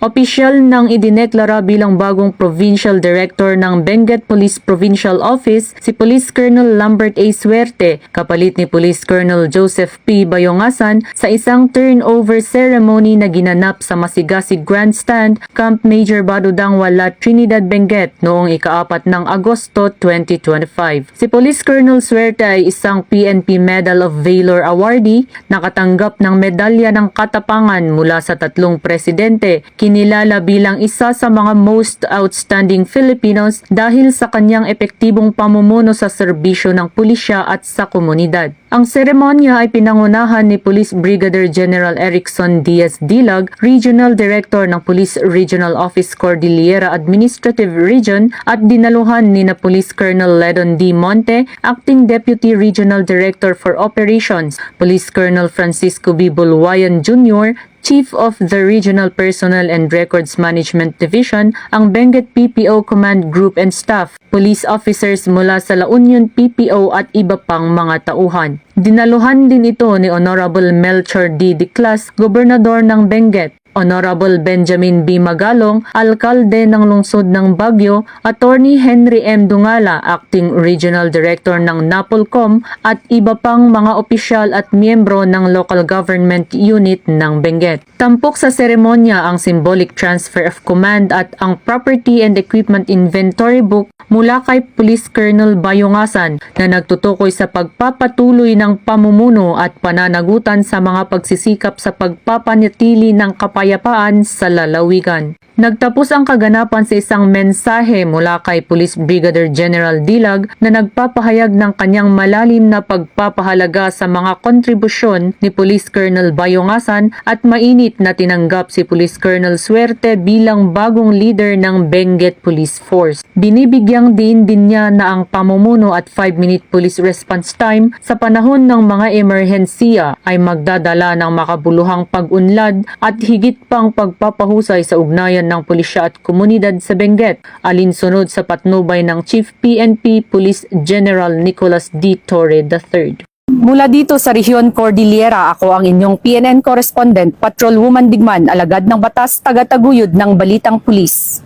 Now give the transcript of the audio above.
Opisyal nang idineklara bilang bagong Provincial Director ng Benguet Police Provincial Office si Police Colonel Lambert A. Suerte, kapalit ni Police Colonel Joseph P. Bayongasan sa isang turnover ceremony na ginanap sa Masigasig Grandstand, Camp Major Badudang Wala, Trinidad, Benguet noong ika-4 ng Agosto 2025. Si Police Colonel Suerte ay isang PNP Medal of Valor awardee, nakatanggap ng medalya ng katapangan mula sa 3 presidente. Kinilala bilang isa sa mga most outstanding Filipinos dahil sa kanyang epektibong pamumuno sa serbisyo ng pulisya at sa komunidad. Ang seremonya ay pinangunahan ni Police Brigadier General Erickson Diaz Dilag, Regional Director ng Police Regional Office Cordillera Administrative Region, at dinaluhan ni na Police Colonel Ledon D. Monte, Acting Deputy Regional Director for Operations, Police Colonel Francisco B. Bulwayan Jr., Chief of the Regional Personnel and Records Management Division, ang Benguet PPO Command Group and Staff, police officers mula sa La Union PPO at iba pang mga tauhan. Dinaluhan din ito ni Honorable Melchor D. Diclas, Gobernador ng Benguet, Honorable Benjamin B. Magalong, Alkalde ng Lungsod ng Baguio, Attorney Henry M. Dungala, Acting Regional Director ng NAPOLCOM, at iba pang mga opisyal at miyembro ng Local Government Unit ng Benguet. Tampok sa seremonya ang symbolic transfer of command at ang Property and Equipment Inventory Book mula kay Police Colonel Bayongasan na nagtutukoy sa pagpapatuloy ng pamumuno at pananagutan sa mga pagsisikap sa pagpapanatili ng kapayapaan sa lalawigan. Nagtapos ang kaganapan sa isang mensahe mula kay Police Brigadier General Dilag na nagpapahayag ng kanyang malalim na pagpapahalaga sa mga kontribusyon ni Police Colonel Bayongasan at mainit na tinanggap si Police Colonel Suerte bilang bagong leader ng Benguet Police Force. Binibigyang din niya na ang pamumuno at 5-minute police response time sa panahon ng mga emerhensiya ay magdadala ng makabuluhang pag-unlad at higit pang pagpapahusay sa ugnayan ng pulisya at komunidad sa Benguet, alinsunod sa patnubay ng Chief PNP Police General Nicholas D. Torre III. Mula dito sa Rehiyon Cordillera, ako ang inyong PNN correspondent, Patrolwoman Digman, alagad ng batas, taga-taguyod ng Balitang Pulis.